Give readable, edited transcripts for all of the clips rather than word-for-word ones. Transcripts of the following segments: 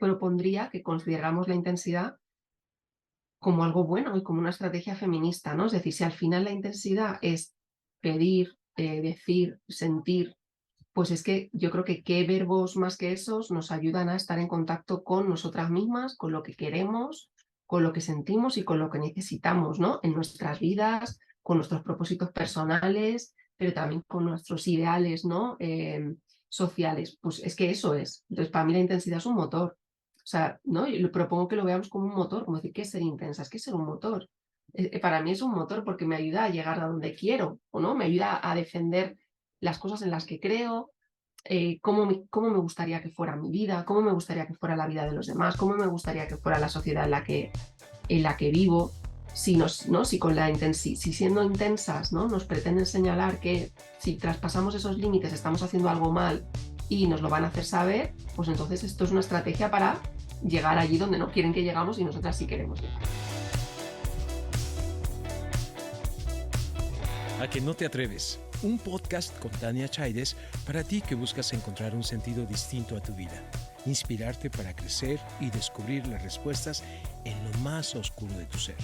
propondría que consideráramos la intensidad como algo bueno y como una estrategia feminista, ¿no? Es decir, si al final la intensidad es pedir, decir, sentir, pues es que yo creo que qué verbos más que esos nos ayudan a estar en contacto con nosotras mismas, con lo que queremos, con lo que sentimos y con lo que necesitamos, ¿no? En nuestras vidas, con nuestros propósitos personales, pero también con nuestros ideales, ¿no? Sociales. Pues es que eso es. Entonces, para mí la intensidad es un motor. O sea, ¿no? Yo le propongo que lo veamos como un motor, como decir, ¿qué es ser intensa? Es que es ser un motor. Para mí es un motor porque me ayuda a llegar a donde quiero, ¿o no? Me ayuda a defender las cosas en las que creo, cómo me gustaría que fuera mi vida, cómo me gustaría que fuera la vida de los demás, cómo me gustaría que fuera la sociedad en la que vivo. Si, ¿no? Si, con si siendo intensas, ¿no? Nos pretenden señalar que si traspasamos esos límites estamos haciendo algo mal y nos lo van a hacer saber, pues entonces esto es una estrategia para llegar allí donde no quieren que llegamos y nosotras sí queremos llegar. A que no te atreves, un podcast con Tania Chaides para ti que buscas encontrar un sentido distinto a tu vida, inspirarte para crecer y descubrir las respuestas en lo más oscuro de tu ser.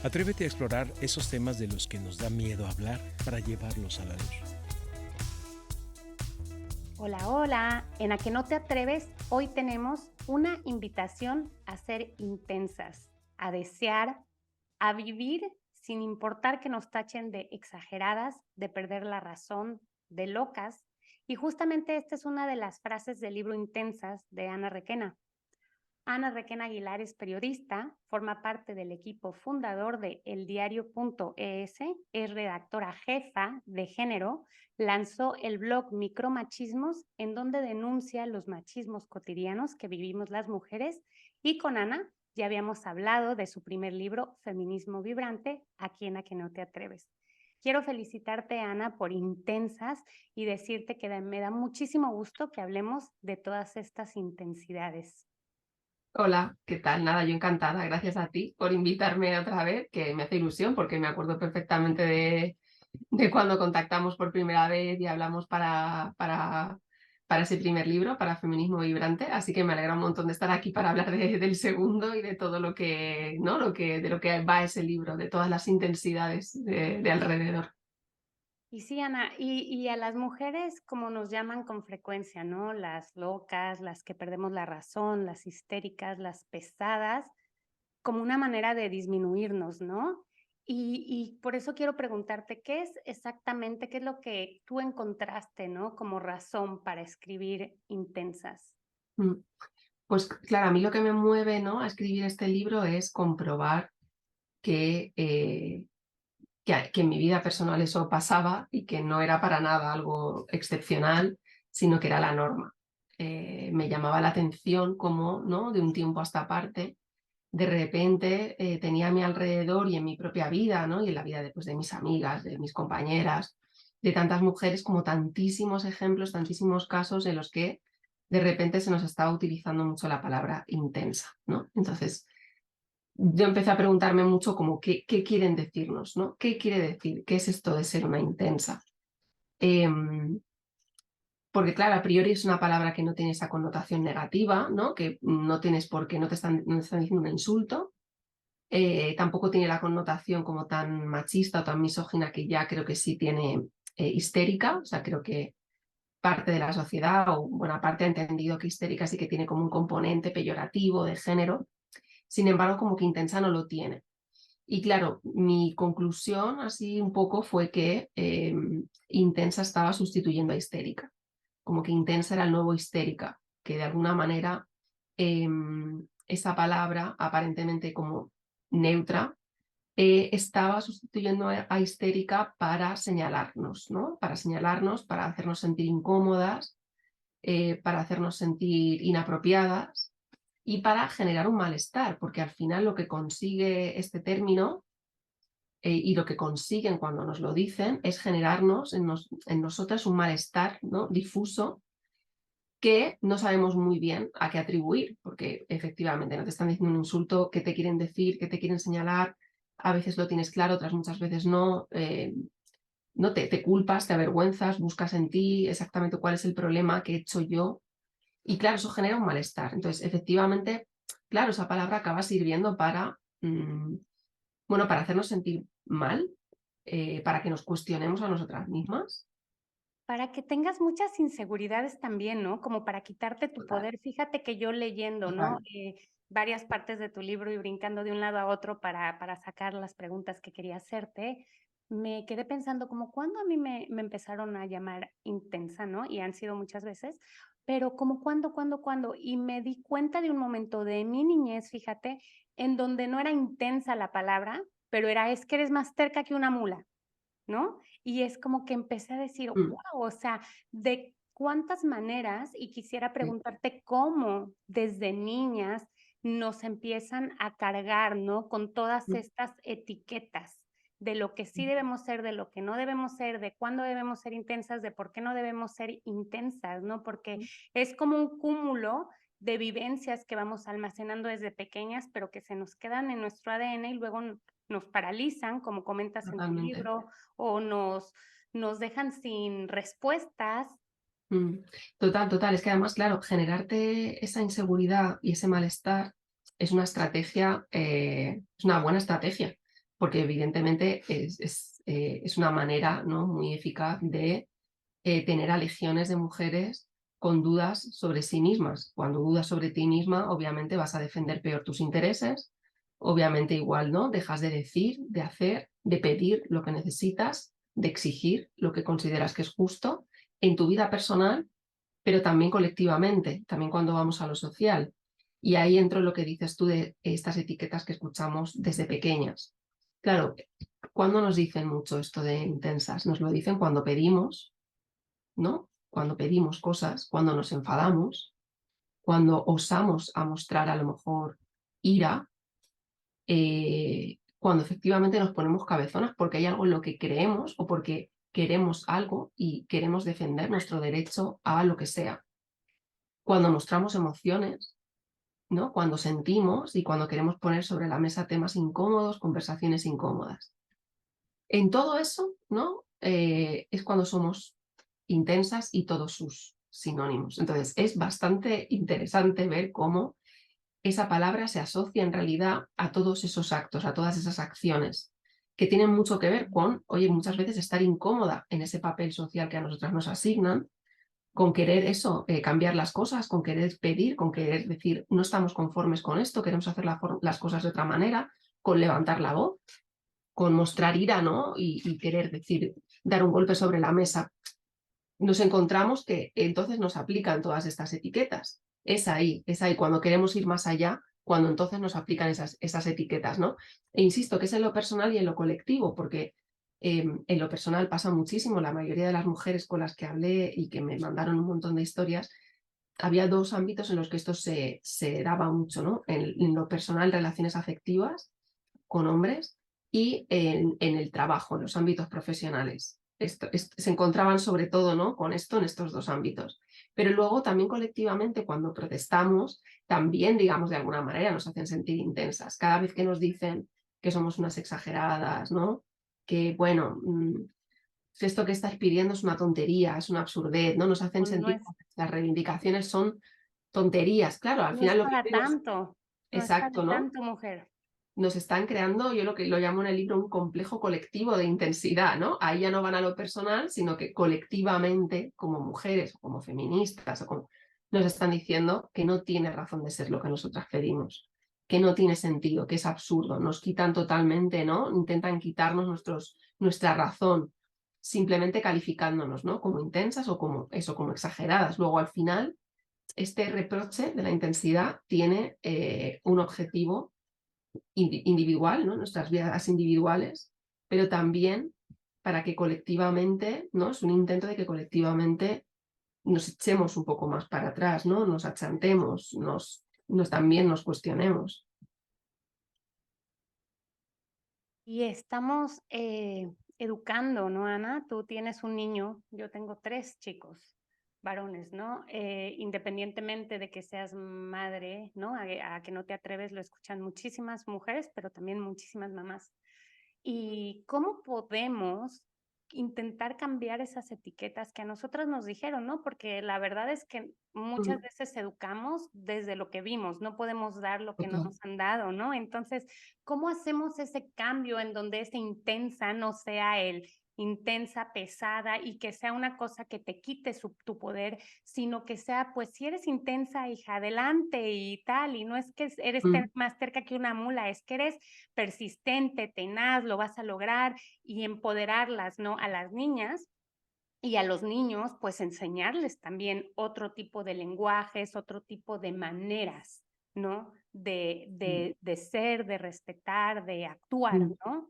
Atrévete a explorar esos temas de los que nos da miedo hablar para llevarlos a la luz. Hola, hola. En A que no te atreves, hoy tenemos una invitación a ser intensas, a desear, a vivir sin importar que nos tachen de exageradas, de perder la razón, de locas. Y justamente esta es una de las frases del libro Intensas de Ana Requena. Ana Requena Aguilar es periodista, forma parte del equipo fundador de eldiario.es, es redactora jefa de género, lanzó el blog Micromachismos, en donde denuncia los machismos cotidianos que vivimos las mujeres, y con Ana ya habíamos hablado de su primer libro, Feminismo Vibrante, aquí en A que no te atreves. Quiero felicitarte, Ana, por Intensas y decirte que me da muchísimo gusto que hablemos de todas estas intensidades. Hola, ¿qué tal? Nada, yo encantada. Gracias a ti por invitarme otra vez, que me hace ilusión porque me acuerdo perfectamente de cuando contactamos por primera vez y hablamos para ese primer libro, para Feminismo Vibrante. Así que me alegra un montón de estar aquí para hablar del segundo y de todo lo que, ¿no? De lo que va ese libro, de todas las intensidades de alrededor. Y sí, Ana, y a las mujeres, como nos llaman con frecuencia, ¿no? Las locas, las que perdemos la razón, las histéricas, las pesadas, como una manera de disminuirnos, ¿no? Y por eso quiero preguntarte, ¿qué es exactamente, qué es lo que tú encontraste, ¿no? Como razón para escribir Intensas. Mm. Pues claro, a mí lo que me mueve, ¿no? A escribir este libro es comprobar que, que en mi vida personal eso pasaba y que no era para nada algo excepcional, sino que era la norma. Me llamaba la atención cómo, ¿no? De un tiempo a esta parte, de repente tenía a mi alrededor y en mi propia vida, ¿no? Y en la vida de mis amigas, de mis compañeras, de tantas mujeres, como tantísimos ejemplos, tantísimos casos en los que de repente se nos estaba utilizando mucho la palabra intensa, ¿no? Entonces, yo empecé a preguntarme mucho como qué quieren decirnos, ¿no? ¿Qué quiere decir? ¿Qué es esto de ser una intensa? Porque claro, a priori es una palabra que no tiene esa connotación negativa, ¿no? Que no tienes por qué, no te están diciendo un insulto. Tampoco tiene la connotación como tan machista o tan misógina que ya creo que sí tiene histérica. O sea, creo que parte de la sociedad o buena parte ha entendido que histérica sí que tiene como un componente peyorativo de género. Sin embargo, como que intensa no lo tiene. Y claro, mi conclusión así un poco fue que intensa estaba sustituyendo a histérica, como que intensa era el nuevo histérica, que de alguna manera eh, esa palabra aparentemente como neutra estaba sustituyendo a histérica para señalarnos, ¿no? Para señalarnos, para hacernos sentir incómodas, para hacernos sentir inapropiadas y para generar un malestar, porque al final lo que consigue este término y lo que consiguen cuando nos lo dicen es generarnos en nosotras un malestar, ¿no? Difuso que no sabemos muy bien a qué atribuir, porque efectivamente no te están diciendo un insulto, qué te quieren decir, qué te quieren señalar, a veces lo tienes claro, otras muchas veces no, te culpas, te avergüenzas, buscas en ti exactamente cuál es el problema que he hecho yo Y claro, eso genera un malestar. Entonces, efectivamente, claro, esa palabra acaba sirviendo para, bueno, para hacernos sentir mal, para que nos cuestionemos a nosotras mismas. Para que tengas muchas inseguridades también, ¿no? Como para quitarte tu Total, poder. Fíjate que yo leyendo, ¿no? total. Varias partes de tu libro y brincando de un lado a otro para sacar las preguntas que quería hacerte, me quedé pensando como cuando a mí me empezaron a llamar intensa, ¿no? Y han sido muchas veces, pero como cuándo, y me di cuenta de un momento de mi niñez, fíjate, en donde no era intensa la palabra, pero era es que eres más terca que una mula. ¿No? Y es como que empecé a decir, Mm, guau, o sea, de cuántas maneras, y quisiera sí, preguntarte cómo desde niñas nos empiezan a cargar, ¿no? Con todas mm, estas etiquetas de lo que sí mm, debemos ser, de lo que no debemos ser, de cuándo debemos ser intensas, de por qué no debemos ser intensas, ¿no? Porque mm, es como un cúmulo de vivencias que vamos almacenando desde pequeñas, pero que se nos quedan en nuestro ADN y luego nos paralizan, como comentas en tu totalmente. libro, o nos dejan sin respuestas. Mm, total, total. Es que además, claro, generarte esa inseguridad y ese malestar es una estrategia, es una buena estrategia, porque evidentemente es una manera, ¿no?, muy eficaz de tener a legiones de mujeres con dudas sobre sí mismas. Cuando dudas sobre ti misma, obviamente vas a defender peor tus intereses, obviamente igual, ¿no? Dejas de decir, de hacer, de pedir lo que necesitas, de exigir lo que consideras que es justo en tu vida personal, pero también colectivamente, también cuando vamos a lo social. Y ahí entro en lo que dices tú de estas etiquetas que escuchamos desde pequeñas. Claro, ¿cuándo nos dicen mucho esto de intensas? Nos lo dicen cuando pedimos, ¿no? Cuando pedimos cosas, cuando nos enfadamos, cuando osamos a mostrar a lo mejor ira, cuando efectivamente nos ponemos cabezonas porque hay algo en lo que creemos o porque queremos algo y queremos defender nuestro derecho a lo que sea. Cuando mostramos emociones, ¿no? Cuando sentimos y cuando queremos poner sobre la mesa temas incómodos, conversaciones incómodas. En todo eso, ¿no? Es cuando somos intensas y todos sus sinónimos. Entonces, es bastante interesante ver cómo esa palabra se asocia en realidad a todos esos actos, a todas esas acciones, que tienen mucho que ver con, oye, muchas veces estar incómoda en ese papel social que a nosotras nos asignan, con querer eso, cambiar las cosas, con querer pedir, con querer decir, no estamos conformes con esto, queremos hacer las cosas de otra manera, con levantar la voz, con mostrar ira, ¿no? Y querer decir, dar un golpe sobre la mesa. Nos encontramos que entonces nos aplican todas estas etiquetas. Es ahí, cuando queremos ir más allá, cuando entonces nos aplican esas etiquetas, ¿no? E insisto que es en lo personal y en lo colectivo, porque en lo personal pasa muchísimo. La mayoría de las mujeres con las que hablé y que me mandaron un montón de historias, había dos ámbitos en los que esto se daba mucho, ¿no? En lo personal, relaciones afectivas con hombres y en el trabajo, en los ámbitos profesionales. Se encontraban sobre todo, ¿no?, con esto en estos dos ámbitos. Pero luego también colectivamente cuando protestamos, también, digamos, de alguna manera nos hacen sentir intensas. Cada vez que nos dicen que somos unas exageradas, ¿no? Que, bueno, esto que estáis pidiendo es una tontería, es una absurdez, ¿no? Nos O hacen no sentir es, que las reivindicaciones son tonterías. Claro, al no es final lo que para digo es tanto, no es para exacto, ¿no? tanto, mujer. Nos están creando, yo lo que lo llamo en el libro un complejo colectivo de intensidad, ¿no? Ahí ya no van a lo personal, sino que colectivamente, como mujeres o como feministas, nos están diciendo que no tiene razón de ser lo que nosotras pedimos, que no tiene sentido, que es absurdo, nos quitan totalmente, ¿no? Intentan quitarnos nuestra razón, simplemente calificándonos, ¿no?, como intensas o como eso, como exageradas. Luego, al final, este reproche de la intensidad tiene un objetivo individual, ¿no?, nuestras vidas individuales, pero también para que colectivamente, ¿no?, es un intento de que colectivamente nos echemos un poco más para atrás, ¿no?, nos achantemos, también nos cuestionemos. Y estamos educando, ¿no, Ana? Tú tienes un niño, yo tengo 3 chicos varones, ¿no? Independientemente de que seas madre, ¿no? A que no te atreves, lo escuchan muchísimas mujeres, pero también muchísimas mamás. ¿Y cómo podemos intentar cambiar esas etiquetas que a nosotras nos dijeron, ¿no? Porque la verdad es que muchas Ujú. veces educamos desde lo que vimos, no podemos dar lo que no Total. nos han dado, ¿no? Entonces, ¿cómo hacemos ese cambio en donde esa intensa no sea el intensa, pesada y que sea una cosa que te quite tu poder, sino que sea, pues si eres intensa, hija, adelante y tal, y no es que eres Mm, más terca que una mula, es que eres persistente, tenaz, lo vas a lograr y empoderarlas, ¿no? A las niñas y a los niños, pues enseñarles también otro tipo de lenguajes, otro tipo de maneras, ¿no? mm, De ser, de respetar, de actuar, mm. ¿no?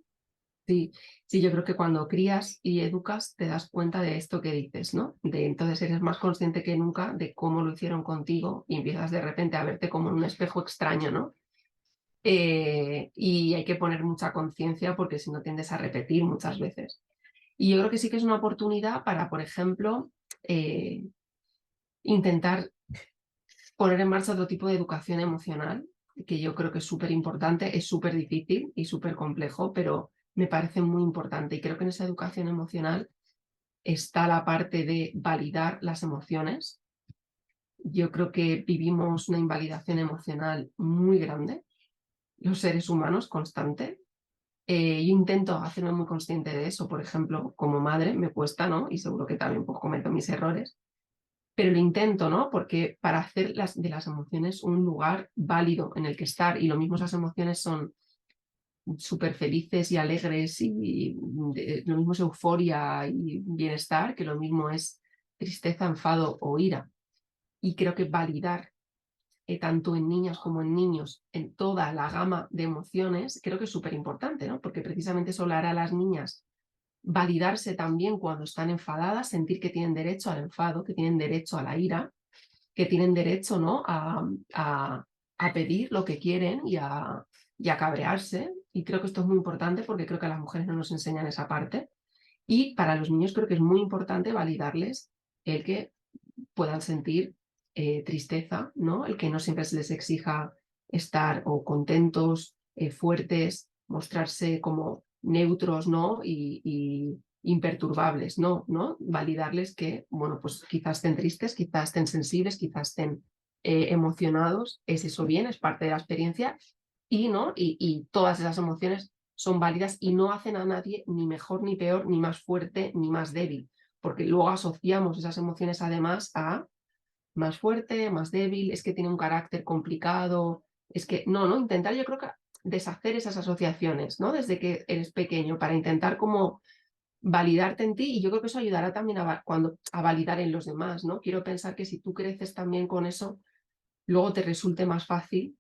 Sí, sí, yo creo que cuando crías y educas te das cuenta de esto que dices, ¿no? Entonces eres más consciente que nunca de cómo lo hicieron contigo y empiezas de repente a verte como en un espejo extraño, ¿no? Y hay que poner mucha conciencia porque si no tiendes a repetir muchas veces. Y yo creo que sí que es una oportunidad para, por ejemplo, eh, intentar poner en marcha otro tipo de educación emocional, que yo creo que es súper importante, es súper difícil y súper complejo, pero me parece muy importante. Y creo que en esa educación emocional está la parte de validar las emociones. Yo creo que vivimos una invalidación emocional muy grande, los seres humanos, constante. Yo intento hacerme muy consciente de eso, por ejemplo, como madre, me cuesta, ¿no? Y seguro que también pues, cometo mis errores, pero lo intento, ¿no? Porque para hacer de las emociones un lugar válido en el que estar, y lo mismo esas emociones son súper felices y alegres, y lo mismo es euforia y bienestar, que lo mismo es tristeza, enfado o ira. Y creo que validar tanto en niñas como en niños, en toda la gama de emociones, creo que es súper importante, ¿no? Porque precisamente eso le hará a las niñas validarse también cuando están enfadadas, sentir que tienen derecho al enfado, que tienen derecho a la ira, que tienen derecho, ¿no? a pedir lo que quieren y a cabrearse. Y creo que esto es muy importante porque creo que a las mujeres no nos enseñan esa parte. Y para los niños creo que es muy importante validarles el que puedan sentir tristeza, ¿no? El que no siempre se les exija estar o contentos, fuertes, mostrarse como neutros, ¿no? Y imperturbables, ¿no? ¿no? Validarles que, bueno, pues quizás estén tristes, quizás estén sensibles, quizás estén emocionados, es eso bien, es parte de la experiencia y, ¿no? Y todas esas emociones son válidas y no hacen a nadie ni mejor ni peor, ni más fuerte ni más débil, porque luego asociamos esas emociones además a más fuerte, más débil, es que tiene un carácter complicado, es que no, intentar yo creo que deshacer esas asociaciones, ¿no? Desde que eres pequeño para intentar como validarte en ti y yo creo que eso ayudará también a validar en los demás, ¿no? Quiero pensar que si tú creces también con eso, luego te resulte más fácil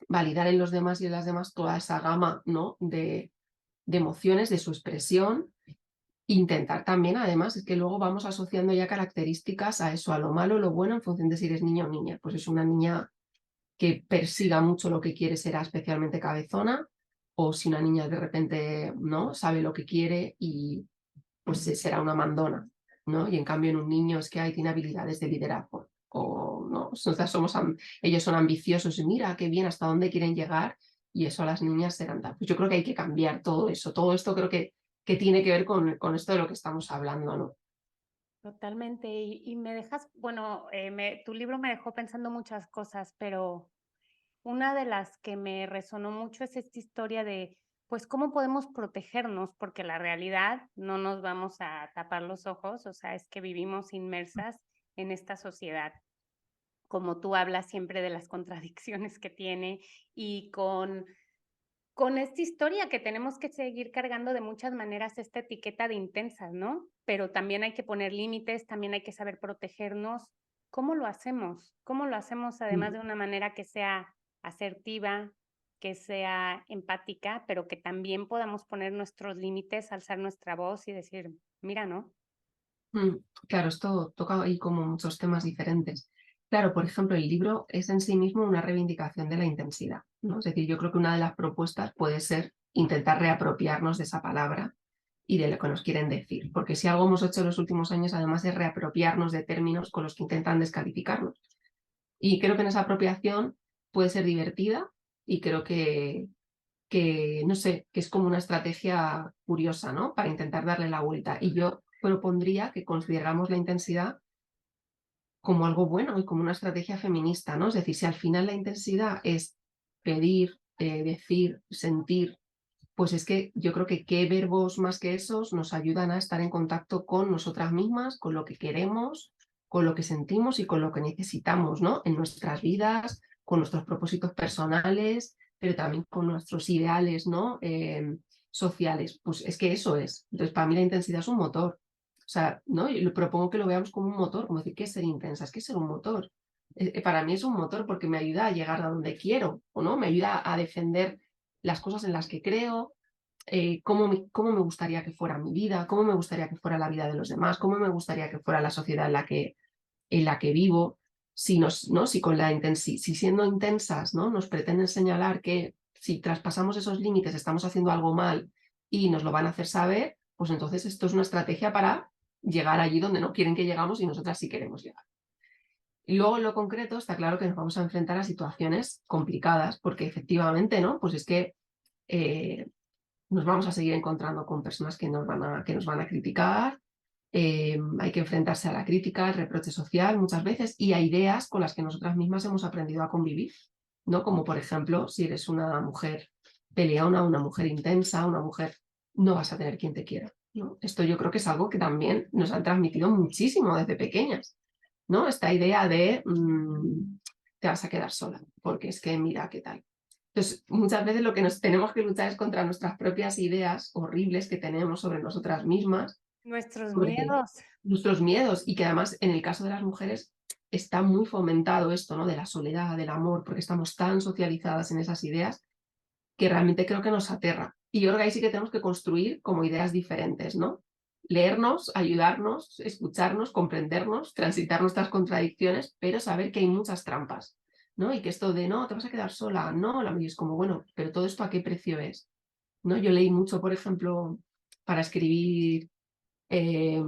validar en los demás y en las demás toda esa gama, ¿no? De emociones, de su expresión. Intentar también, además, es que luego vamos asociando ya características a eso, a lo malo, lo bueno, en función de si eres niño o niña. Pues es una niña que persiga mucho lo que quiere, será especialmente cabezona, o si una niña de repente no sabe lo que quiere y pues será una mandona, ¿no? Y en cambio en un niño es que tiene habilidades de liderazgo, o no, o sea, ellos son ambiciosos y mira qué bien hasta dónde quieren llegar y eso a las niñas serán tal. Pues yo creo que hay que cambiar todo eso, todo esto creo que tiene que ver con esto de lo que estamos hablando, ¿no? Totalmente. Y me dejas, bueno, tu libro me dejó pensando muchas cosas, pero una de las que me resonó mucho es esta historia de, pues, cómo podemos protegernos, porque la realidad no nos vamos a tapar los ojos, o sea, es que vivimos inmersas en esta sociedad. Como tú hablas siempre de las contradicciones que tiene y con esta historia que tenemos que seguir cargando de muchas maneras esta etiqueta de intensas, ¿no? Pero también hay que poner límites, también hay que saber protegernos. ¿Cómo lo hacemos? ¿Cómo lo hacemos además Mm, de una manera que sea asertiva, que sea empática, pero que también podamos poner nuestros límites, alzar nuestra voz y decir, mira, ¿no? mm. Claro, esto toca ahí como muchos temas diferentes. Claro, por ejemplo, el libro es en sí mismo una reivindicación de la intensidad, ¿no? Es decir, yo creo que una de las propuestas puede ser intentar reapropiarnos de esa palabra y de lo que nos quieren decir, porque si algo hemos hecho en los últimos años, además es reapropiarnos de términos con los que intentan descalificarnos. Y creo que en esa apropiación puede ser divertida y creo que, no sé, que es como una estrategia curiosa, ¿no? Para intentar darle la vuelta. Y yo propondría que consideramos la intensidad como algo bueno y como una estrategia feminista, ¿no? Es decir, si al final la intensidad es pedir, decir, sentir, pues es que yo creo que qué verbos más que esos nos ayudan a estar en contacto con nosotras mismas, con lo que queremos, con lo que sentimos y con lo que necesitamos, ¿no? En nuestras vidas, con nuestros propósitos personales, pero también con nuestros ideales, ¿no? Sociales. Pues es que eso es. Entonces, para mí la intensidad es un motor. O sea, ¿no? Yo le propongo que lo veamos como un motor, como decir, ¿qué es ser intensa? Es que es ser un motor. Para mí es un motor porque me ayuda a llegar a donde quiero, ¿o no? Me ayuda a defender las cosas en las que creo, cómo me gustaría que fuera mi vida, cómo me gustaría que fuera la vida de los demás, cómo me gustaría que fuera la sociedad en la que vivo, si, ¿no? Si, con si siendo intensas, ¿no? Nos pretenden señalar que si traspasamos esos límites estamos haciendo algo mal y nos lo van a hacer saber, pues entonces esto es una estrategia para llegar allí donde no quieren que llegamos y nosotras sí queremos llegar. Y luego en lo concreto está claro que nos vamos a enfrentar a situaciones complicadas, porque efectivamente, ¿no? Pues es que nos vamos a seguir encontrando con personas que nos van a criticar, hay que enfrentarse a la crítica, al reproche social muchas veces y a ideas con las que nosotras mismas hemos aprendido a convivir, ¿no? Como por ejemplo, si eres una mujer peleona, una mujer intensa, una mujer, no vas a tener quien te quiera, ¿no? Esto yo creo que es algo que también nos han transmitido muchísimo desde pequeñas, ¿no? Esta idea de te vas a quedar sola, porque es que mira qué tal. Entonces, muchas veces lo que nos tenemos que luchar es contra nuestras propias ideas horribles que tenemos sobre nosotras mismas, Nuestros sobre miedos. nuestros miedos, y que además en el caso de las mujeres está muy fomentado esto, ¿no? De la soledad, del amor, porque estamos tan socializadas en esas ideas que realmente creo que nos aterra. Y yo creo que ahí sí que tenemos que construir como ideas diferentes, ¿no? Leernos, ayudarnos, escucharnos, comprendernos, transitar nuestras contradicciones, pero saber que hay muchas trampas, ¿no? Y que esto de, no, te vas a quedar sola, no, la es como, bueno, pero todo esto a qué precio es, ¿no? Yo leí mucho, por ejemplo, para escribir, eh,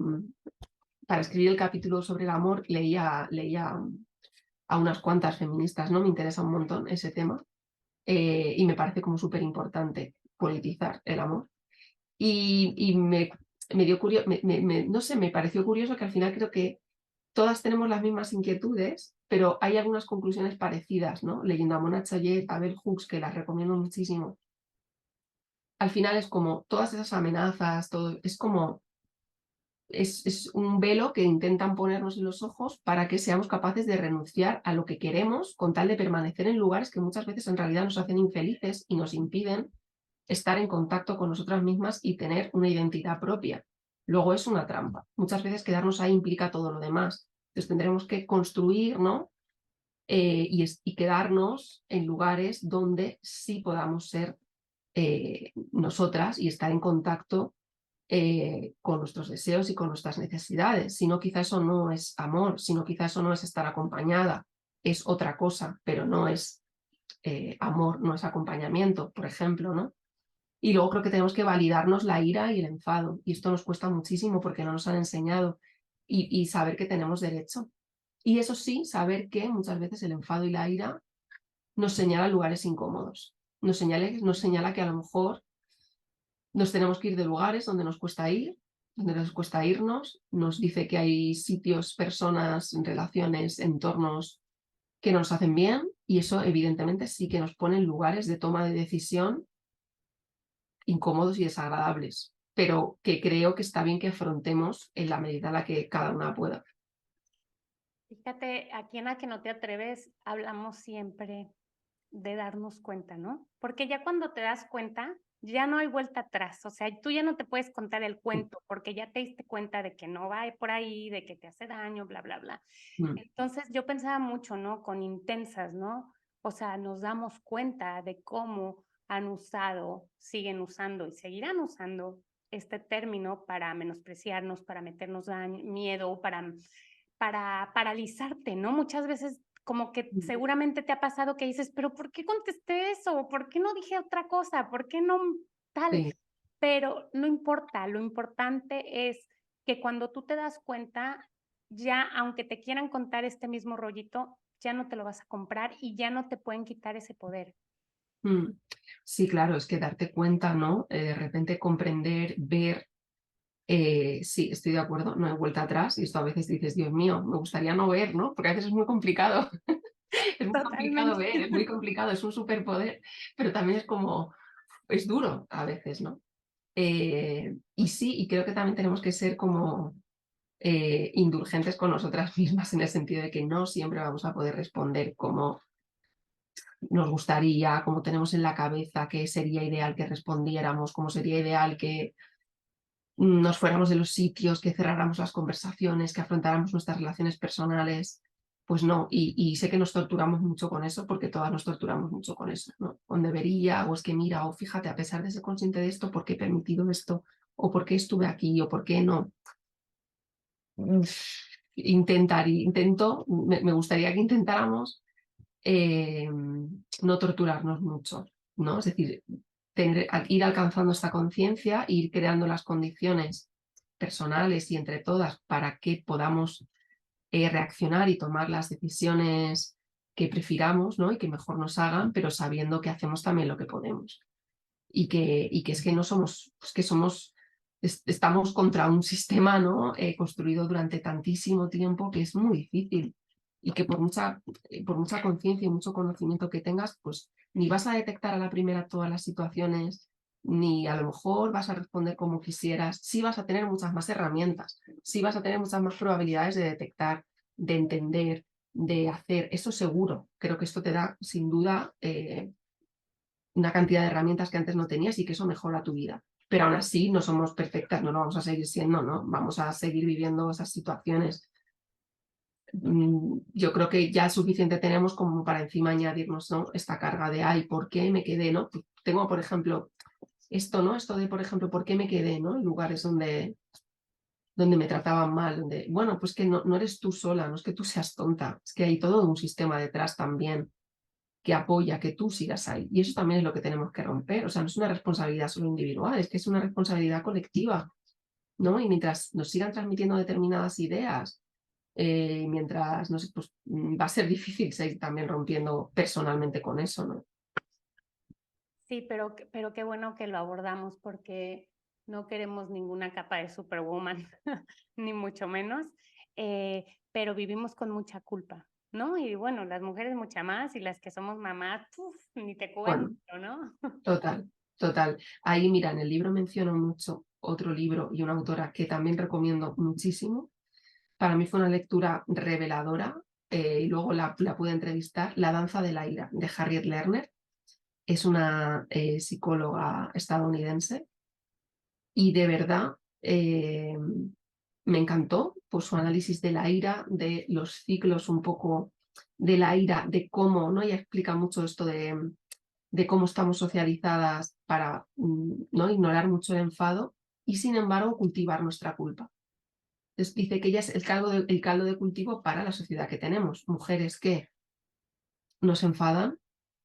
para escribir el capítulo sobre el amor, leía a unas cuantas feministas, ¿no? Me interesa un montón ese tema, y me parece como súper importante politizar el amor. Y me dio curioso, no sé, me pareció curioso que al final creo que todas tenemos las mismas inquietudes, pero hay algunas conclusiones parecidas, ¿no? Leyendo a Mona Chollet, a Bell Hooks, que las recomiendo muchísimo. Al final es como todas esas amenazas, todo, es como es un velo que intentan ponernos en los ojos para que seamos capaces de renunciar a lo que queremos con tal de permanecer en lugares que muchas veces en realidad nos hacen infelices y nos impiden estar en contacto con nosotras mismas y tener una identidad propia. Luego es una trampa. Muchas veces quedarnos ahí implica todo lo demás. Entonces tendremos que construir, ¿no? Y quedarnos en lugares donde sí podamos ser nosotras y estar en contacto con nuestros deseos y con nuestras necesidades. Si no, quizá eso no es amor, sino quizá eso no es estar acompañada, es otra cosa, pero no es amor, no es acompañamiento, por ejemplo, ¿no? Y luego creo que tenemos que validarnos la ira y el enfado, y esto nos cuesta muchísimo porque no nos han enseñado, y saber que tenemos derecho. Y eso sí, saber que muchas veces el enfado y la ira nos señalan lugares incómodos, nos señala que a lo mejor nos tenemos que ir de lugares donde nos cuesta ir, donde nos cuesta irnos, nos dice que hay sitios, personas, relaciones, entornos que nos hacen bien, y eso evidentemente sí que nos pone en lugares de toma de decisión incómodos y desagradables, pero que creo que está bien que afrontemos en la medida en la que cada una pueda. Fíjate, aquí en La que no te atreves hablamos siempre de darnos cuenta, ¿no? Porque ya cuando te das cuenta, ya no hay vuelta atrás, o sea, tú ya no te puedes contar el cuento porque ya te diste cuenta de que no va por ahí, de que te hace daño, bla, bla, bla. Mm. Entonces yo pensaba mucho, ¿no? Con intensas, ¿no? O sea, nos damos cuenta de cómo han usado, siguen usando y seguirán usando este término para menospreciarnos, para meternos miedo, para paralizarte, ¿no? Muchas veces como que seguramente te ha pasado que dices, pero ¿por qué contesté eso? ¿Por qué no dije otra cosa? ¿Por qué no tal? Sí, Pero no importa, lo importante es que cuando tú te das cuenta, ya aunque te quieran contar este mismo rollito, ya no te lo vas a comprar y ya no te pueden quitar ese poder. Mm. Sí, claro, es que darte cuenta, ¿no? De repente comprender, ver, sí, estoy de acuerdo, no hay vuelta atrás y esto a veces dices, Dios mío, me gustaría no ver, ¿no? Porque a veces es muy complicado, es muy complicado Totalmente. ver, es muy complicado, es un superpoder, pero también es como, es duro a veces, ¿no? Y sí, y creo que también tenemos que ser como indulgentes con nosotras mismas en el sentido de que no siempre vamos a poder responder como nos gustaría, como tenemos en la cabeza que sería ideal que respondiéramos, como sería ideal que nos fuéramos de los sitios, que cerráramos las conversaciones, que afrontáramos nuestras relaciones personales. Pues no, y sé que nos torturamos mucho con eso, porque todas nos torturamos mucho con eso, ¿no? Con debería, o es que mira, o fíjate, a pesar de ser consciente de esto, ¿por qué he permitido esto? ¿O por qué estuve aquí? ¿O por qué no? Me gustaría que intentáramos no torturarnos mucho, ¿no? Es decir, ir alcanzando esta conciencia, ir creando las condiciones personales y entre todas para que podamos reaccionar y tomar las decisiones que prefiramos, ¿no? Y que mejor nos hagan, pero sabiendo que hacemos también lo que podemos. Y que es que no somos, pues que somos, estamos contra un sistema, ¿no? Construido durante tantísimo tiempo que es muy difícil y que por mucha conciencia y mucho conocimiento que tengas, pues ni vas a detectar a la primera todas las situaciones, ni a lo mejor vas a responder como quisieras. Sí vas a tener muchas más herramientas, sí vas a tener muchas más probabilidades de detectar, de entender, de hacer. Eso seguro. Creo que esto te da, sin duda, una cantidad de herramientas que antes no tenías y que eso mejora tu vida. Pero aún así no somos perfectas, no lo vamos a seguir siendo, ¿no? Vamos a seguir viviendo esas situaciones. Yo creo que ya suficiente tenemos como para encima añadirnos, ¿no? Esta carga de, ay, ¿por qué me quedé, no? Tengo, por ejemplo, esto, ¿no? Esto de, por ejemplo, ¿por qué me quedé, ¿no? En lugares donde me trataban mal, donde, bueno, pues que no eres tú sola, no es que tú seas tonta, es que hay todo un sistema detrás también que apoya que tú sigas ahí. Y eso también es lo que tenemos que romper. O sea, no es una responsabilidad solo individual, es que es una responsabilidad colectiva, ¿no? Y mientras nos sigan transmitiendo determinadas ideas, mientras, no sé, pues va a ser difícil seguir también rompiendo personalmente con eso, ¿no? Sí, pero qué bueno que lo abordamos porque no queremos ninguna capa de Superwoman, ni mucho menos, pero vivimos con mucha culpa, ¿no? Y bueno, las mujeres mucha más y las que somos mamás, ¡puf! Ni te cuento, Bueno, ¿no? total, total. Ahí, mira, en el libro menciono mucho otro libro y una autora que también recomiendo muchísimo. Para mí fue una lectura reveladora y luego la pude entrevistar, La danza de la ira, de Harriet Lerner. Es una psicóloga estadounidense y de verdad me encantó por su análisis de la ira, de los ciclos un poco de la ira, de cómo, ¿no? Ella explica mucho esto de cómo estamos socializadas para ¿no? ignorar mucho el enfado y sin embargo cultivar nuestra culpa. Entonces dice que ella es el caldo de cultivo para la sociedad que tenemos, mujeres que nos enfadan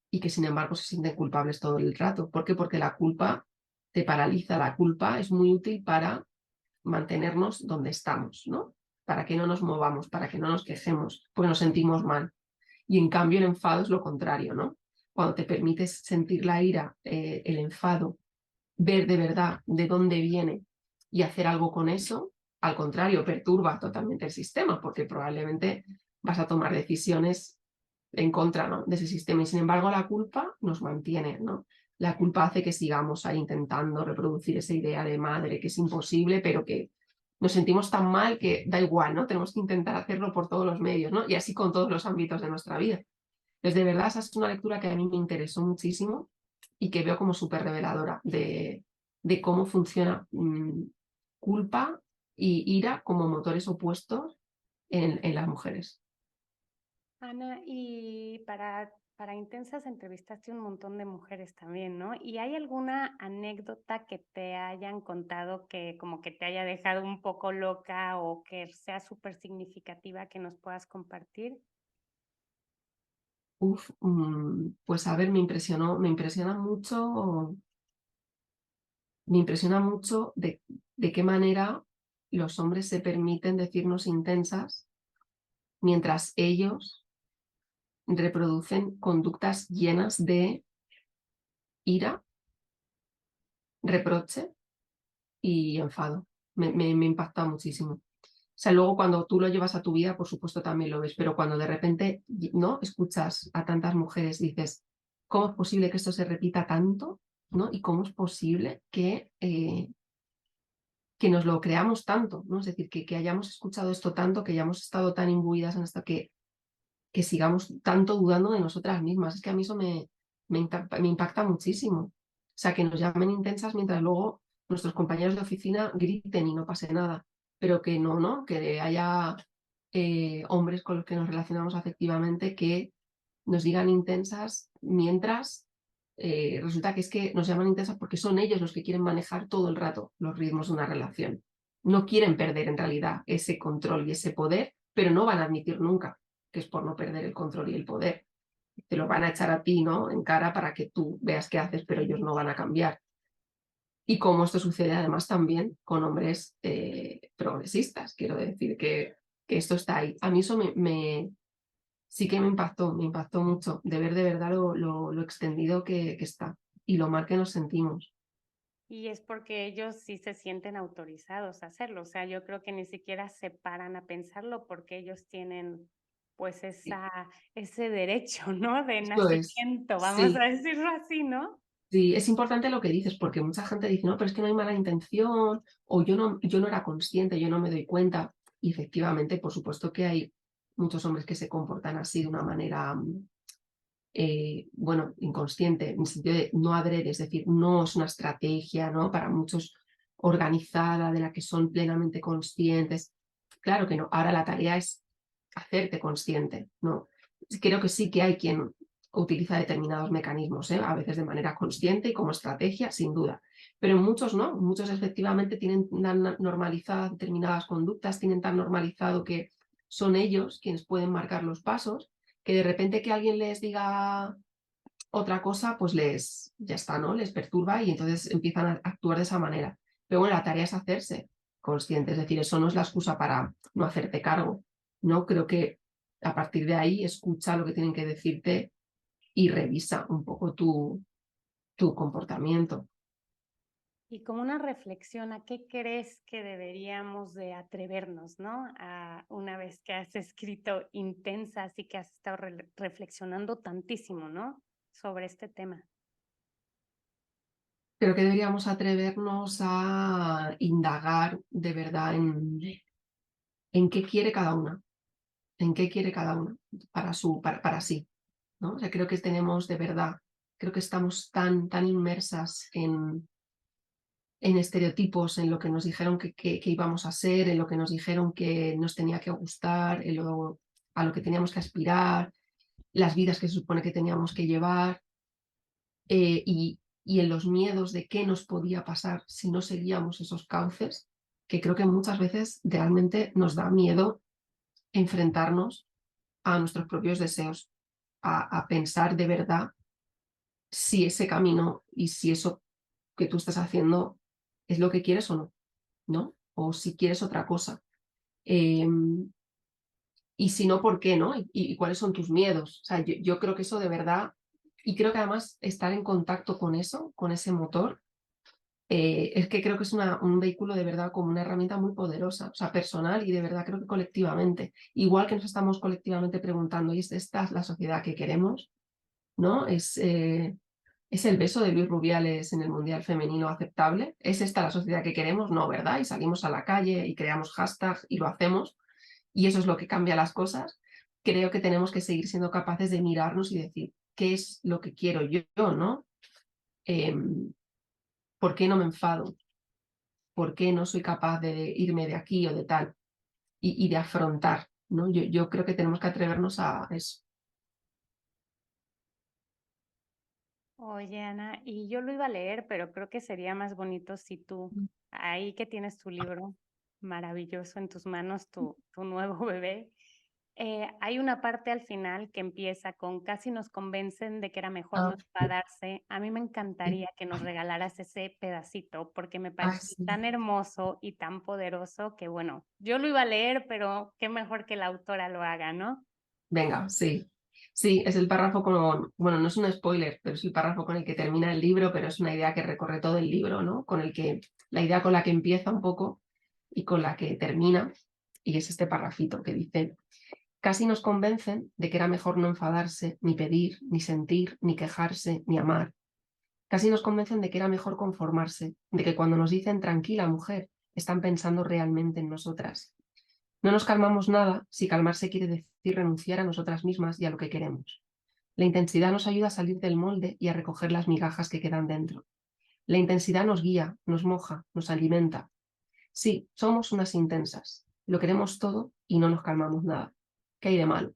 y que sin embargo se sienten culpables todo el rato. ¿Por qué? Porque la culpa te paraliza, la culpa es muy útil para mantenernos donde estamos, ¿no? Para que no nos movamos, para que no nos quejemos, porque nos sentimos mal. Y en cambio el enfado es lo contrario, ¿no? Cuando te permites sentir la ira, el enfado, ver de verdad de dónde viene y hacer algo con eso, al contrario, perturba totalmente el sistema, porque probablemente vas a tomar decisiones en contra, ¿no? de ese sistema. Y sin embargo, la culpa nos mantiene, ¿no? La culpa hace que sigamos ahí intentando reproducir esa idea de madre que es imposible, pero que nos sentimos tan mal que da igual, ¿no? Tenemos que intentar hacerlo por todos los medios, ¿no? Y así con todos los ámbitos de nuestra vida. Entonces, de verdad, esa es una lectura que a mí me interesó muchísimo y que veo como súper reveladora de cómo funciona culpa y ira como motores opuestos en las mujeres. Ana, y para Intensas entrevistaste un montón de mujeres también, ¿no? ¿Y hay alguna anécdota que te hayan contado que como que te haya dejado un poco loca o que sea súper significativa que nos puedas compartir? Pues a ver, me impresiona mucho de qué manera los hombres se permiten decirnos intensas mientras ellos reproducen conductas llenas de ira, reproche y enfado. Me impacta muchísimo. O sea, luego cuando tú lo llevas a tu vida, por supuesto también lo ves, pero cuando de repente, ¿no?, escuchas a tantas mujeres, dices, ¿cómo es posible que esto se repita tanto? ¿No? ¿Y cómo es posible que nos lo creamos tanto? ¿No? Es decir, que hayamos escuchado esto tanto, que hayamos estado tan imbuidas en esto, que sigamos tanto dudando de nosotras mismas. Es que a mí eso me impacta muchísimo. O sea, que nos llamen intensas mientras luego nuestros compañeros de oficina griten y no pase nada. Pero que no, ¿no? Que haya hombres con los que nos relacionamos afectivamente que nos digan intensas mientras resulta que es que nos llaman intensas porque son ellos los que quieren manejar todo el rato los ritmos de una relación. No quieren perder en realidad ese control y ese poder, pero no van a admitir nunca que es por no perder el control y el poder. Te lo van a echar a ti, ¿no?, en cara para que tú veas qué haces, pero ellos no van a cambiar. Y como esto sucede además también con hombres progresistas, quiero decir que esto está ahí. A mí eso sí que me impactó mucho de ver de verdad lo extendido que está y lo mal que nos sentimos. Y es porque ellos sí se sienten autorizados a hacerlo. O sea, yo creo que ni siquiera se paran a pensarlo porque ellos tienen pues Sí, ese derecho, ¿no? De eso es. nacimiento, vamos a Sí, decirlo así, ¿no? sí, es importante lo que dices, porque mucha gente dice, no, pero es que no hay mala intención, o yo no era consciente, yo no me doy cuenta. Y efectivamente, por supuesto que hay muchos hombres que se comportan así de una manera, bueno, inconsciente, en el sentido de no adrede, es decir, no es una estrategia, ¿no?, para muchos organizada, de la que son plenamente conscientes. Claro que no. Ahora la tarea es hacerte consciente, ¿no? Creo que sí que hay quien utiliza determinados mecanismos, a veces de manera consciente y como estrategia, sin duda. Pero muchos no, muchos efectivamente tienen tan normalizadas determinadas conductas, tienen tan normalizado que son ellos quienes pueden marcar los pasos, que de repente que alguien les diga otra cosa, pues ya está, ¿no? Les perturba y entonces empiezan a actuar de esa manera. Pero bueno, la tarea es hacerse consciente, es decir, eso no es la excusa para no hacerte cargo, ¿no? Creo que a partir de ahí escucha lo que tienen que decirte y revisa un poco tu comportamiento. Y como una reflexión, ¿a qué crees que deberíamos de atrevernos, ¿no? Una vez que has escrito Intensas y que has estado reflexionando tantísimo, ¿no? Sobre este tema. Creo que deberíamos atrevernos a indagar de verdad en qué quiere cada una, en qué quiere cada una para sí, ¿no? O sea, creo que tenemos de verdad, creo que estamos tan inmersas en estereotipos, en lo que nos dijeron que íbamos a ser, en lo que nos dijeron que nos tenía que gustar, a lo que teníamos que aspirar, las vidas que se supone que teníamos que llevar, y en los miedos de qué nos podía pasar si no seguíamos esos cauces, que creo que muchas veces realmente nos da miedo enfrentarnos a nuestros propios deseos, a pensar de verdad si ese camino y si eso que tú estás haciendo es lo que quieres o no, ¿no? O si quieres otra cosa. Y si no, ¿por qué, no? Y cuáles son tus miedos. O sea, yo creo que eso de verdad, y creo que además estar en contacto con eso, con ese motor, es que creo que es un vehículo de verdad como una herramienta muy poderosa, o sea, personal y de verdad creo que colectivamente. Igual que nos estamos colectivamente preguntando, ¿y es esta la sociedad que queremos? ¿No? ¿Es el beso de Luis Rubiales en el Mundial Femenino aceptable? ¿Es esta la sociedad que queremos? No, ¿verdad? Y salimos a la calle y creamos hashtag y lo hacemos, y eso es lo que cambia las cosas. Creo que tenemos que seguir siendo capaces de mirarnos y decir, ¿qué es lo que quiero yo, no? Eh, ¿Por qué no me enfado? ¿Por qué no soy capaz de irme de aquí o de tal? Y de afrontar, ¿no? Yo creo que tenemos que atrevernos a eso. Oye, Ana, y yo lo iba a leer, pero creo que sería más bonito si tú, ahí que tienes tu libro maravilloso en tus manos, tu nuevo bebé, hay una parte al final que empieza con casi nos convencen de que era mejor no Ah, enfadarse. A mí me sí. encantaría que nos regalaras ese pedacito porque me Ah, parece sí. tan hermoso y tan poderoso que, bueno, yo lo iba a leer, pero qué mejor que la autora lo haga, ¿no? Venga, sí. Sí, es el párrafo bueno, no es un spoiler, pero es el párrafo con el que termina el libro, pero es una idea que recorre todo el libro, ¿no? La idea con la que empieza un poco y con la que termina, y es este parrafito que dice: casi nos convencen de que era mejor no enfadarse, ni pedir, ni sentir, ni quejarse, ni amar. Casi nos convencen de que era mejor conformarse, de que cuando nos dicen tranquila, mujer, están pensando realmente en nosotras. No nos calmamos nada si calmarse quiere decir renunciar a nosotras mismas y a lo que queremos. La intensidad nos ayuda a salir del molde y a recoger las migajas que quedan dentro. La intensidad nos guía, nos moja, nos alimenta. Sí, somos unas intensas. Lo queremos todo y no nos calmamos nada. ¿Qué hay de malo?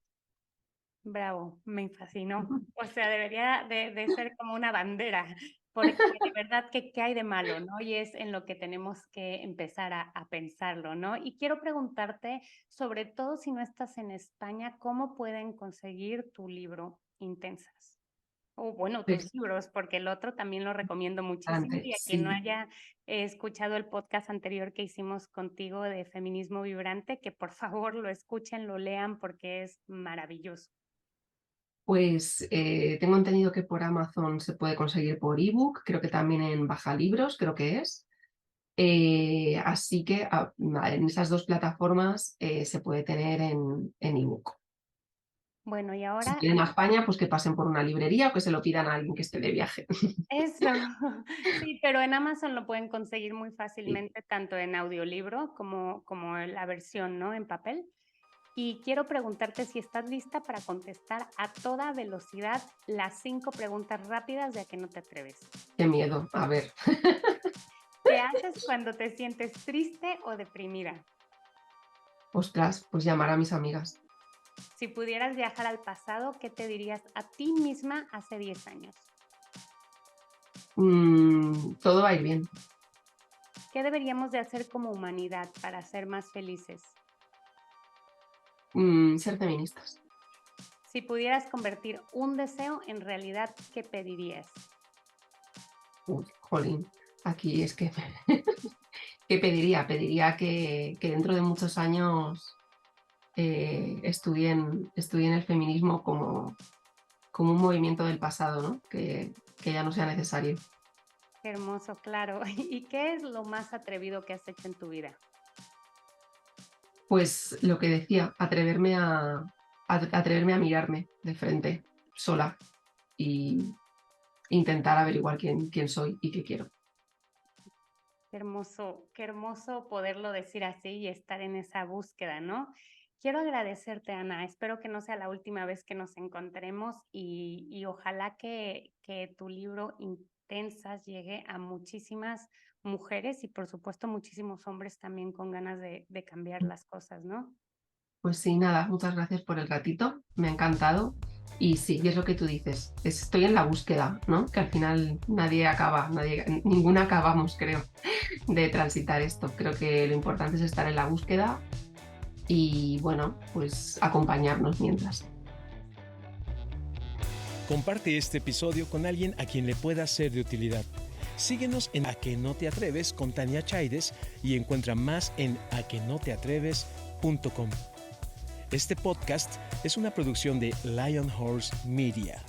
Bravo, me fascinó. O sea, debería de ser como una bandera, porque de verdad que qué hay de malo, ¿no? Y es en lo que tenemos que empezar a pensarlo, ¿no? Y quiero preguntarte, sobre todo si no estás en España, ¿cómo pueden conseguir tu libro Intensas? O bueno, tus Pues, libros, porque el otro también lo recomiendo muchísimo y a quien no sí. haya escuchado el podcast anterior que hicimos contigo de Feminismo Vibrante, que por favor lo escuchen, lo lean porque es maravilloso. Pues tengo entendido que por Amazon se puede conseguir por ebook, creo que también en Bajalibros, creo que es. Así que en esas dos plataformas se puede tener en ebook. Bueno, y Si ahora quieren a España, pues que pasen por una librería o que se lo pidan a alguien que esté de viaje. eso. Sí, pero en Amazon lo pueden conseguir muy Sí. fácilmente, tanto en audiolibro como en la versión, ¿no? En papel. Y quiero preguntarte si estás lista para contestar a toda velocidad las 5 preguntas rápidas de a que no te atreves. Qué miedo. A ver, ¿Qué haces cuando te sientes triste o deprimida? ostras, pues llamar a mis amigas. Si pudieras viajar al pasado, ¿qué te dirías a ti misma hace 10 años? Todo va a ir bien. ¿Qué deberíamos de hacer como humanidad para ser más felices? Ser feministas. Si pudieras convertir un deseo en realidad, ¿qué pedirías? Uy, jolín, aquí es que... ¿Qué pediría? Pediría que dentro de muchos años estudien el feminismo como un movimiento del pasado, ¿no? Que ya no sea necesario. Qué hermoso, claro. ¿Y qué es lo más atrevido que has hecho en tu vida? Pues lo que decía, atreverme a mirarme de frente, sola, y intentar averiguar quién soy y qué quiero. Qué hermoso poderlo decir así y estar en esa búsqueda, ¿no? Quiero agradecerte, Ana. Espero que no sea la última vez que nos encontremos y ojalá que tu libro Intensas llegue a muchísimas mujeres y por supuesto muchísimos hombres también con ganas de cambiar las cosas, ¿no? Pues sí, nada, muchas gracias por el ratito, me ha encantado. Y sí, y es lo que tú dices, estoy en la búsqueda, ¿no? Que al final ninguna acabamos, creo, de transitar esto. Creo que lo importante es estar en la búsqueda y, bueno, pues acompañarnos mientras. Comparte este episodio con alguien a quien le pueda ser de utilidad. Síguenos en A que no te atreves con Tania Chaides y encuentra más en aquenoteatreves.com. Este podcast es una producción de Lion Horse Media.